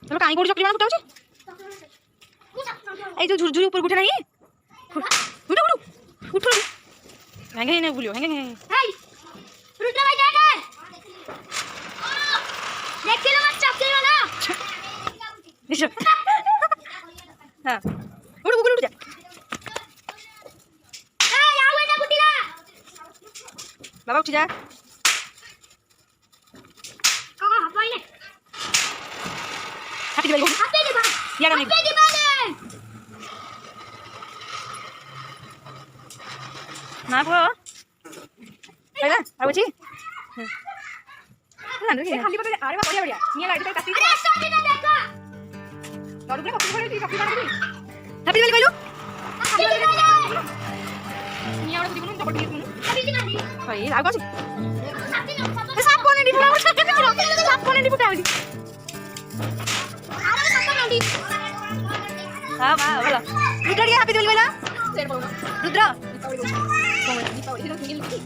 चलो काई कोडी चकरी मार फुटाउ छी ए जो झुरझुरी ऊपर उठे नहीं उठ उठ हेंगे ने बुलियो हेंगे हे रुद्र भाई जाके देख लो मत चकरी वाला निशो हां उठ जा ए याओ एटा गुटिला बाबा उठ जा काका हपाई ने हैप्पी दिवाली यार नहीं ना को हैला आउची ना रे खाली पके अरे बा बढ़िया निया लाइट पे काटी अरे सोनी ना देखो तोड़ के कपड़ी पड़ी कपड़ी पड़ी हैप्पी दिवाली कहलु निया वाला दिबनु डबल टिक दिबनु हैप्पी दिवाली भाई आगो छी साप कोने दी पुरा साप कोने दी पुटा आउची अरे साप कोने दी हां वाह बोलो रुद्र हैप्पी दिवाली बोला रुद्र दीपावली तो सिंगल की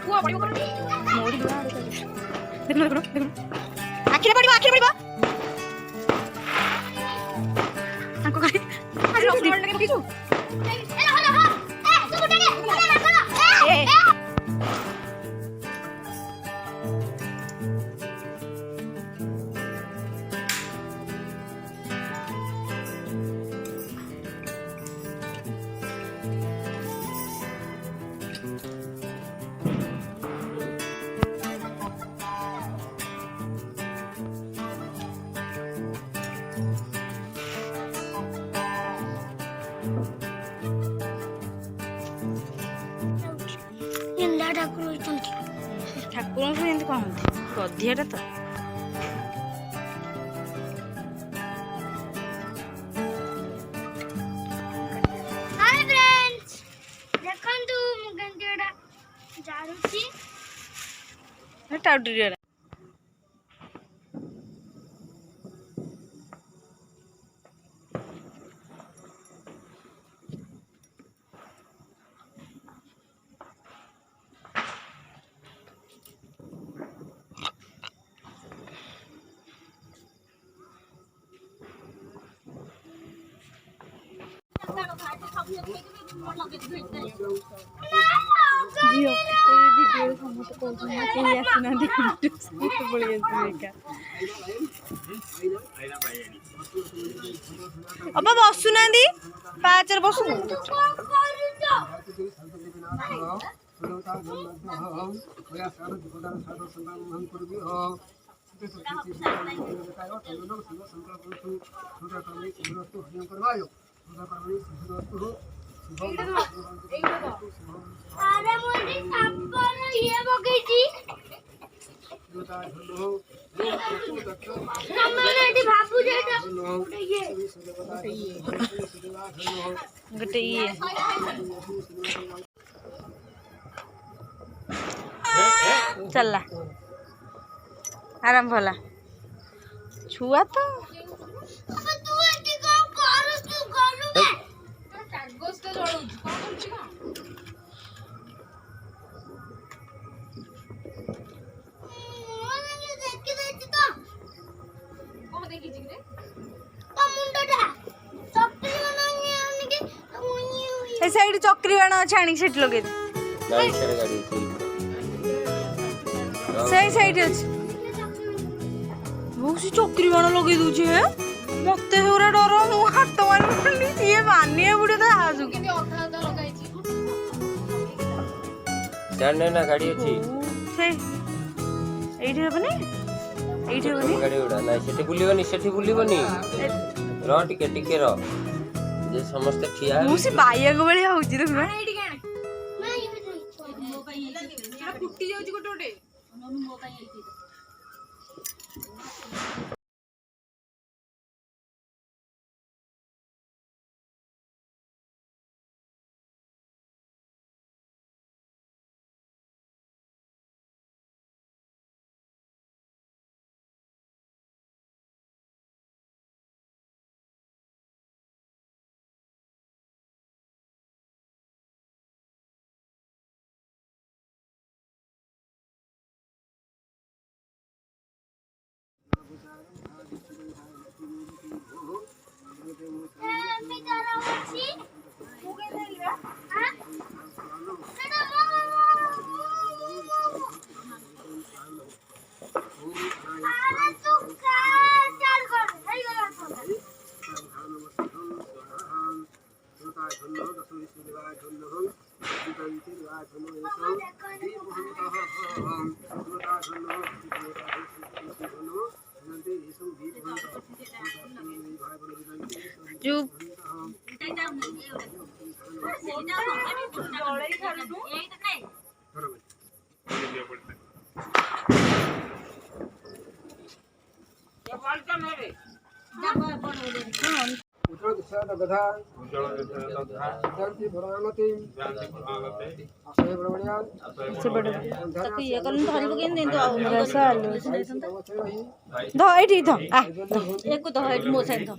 हुआ पड़ियो कर मोरी दुआ देखो आखिर पड़ियो हमको गाड़ी आज अपलोड लगे पकीछु ए हो ए तू गुटे ए ठाकुर से कहते गधियाटा तो हाय फ्रेंड्स देखंतु मु गंजेडा जारुची टाउडरिया जियो ये वीडियो समस्त को सुना के आसना दे बहुत बढ़िया देखा अब बसुना दी पाचर बसु अरे मोदी सापर ये बगैची हमने एडी भाबू जेटा ये चलला आराम भला छुआ तो अब तू एडी को कर तू गलु में कागज तो जळौ कोन करछि का साइड चक्री बाण छाणी सेट लगे सही साइड अछि बहुत सी चक्री बाण लगे दूछे मते हेरा डर मु हाथ मारली ये मानिए बुडे त आजु केते अधा अधा लगाई छी जाने ना गाड़ी अछि से एठी हबने एठी हबने गाड़ी उडा ना सेठी बुलिबनी र टिके र जे समस्त ठिया मुसी बाया को बळी होउची रे ना एठी केना ना ये मो पाई एटा फुटी जाउची गोटे ननु मो पाई एठी चुप से बड़े तक ये करन धरी बगे दिन तो आउ रसाल ध एठी ध आ एक को ध एठी मो साइड ध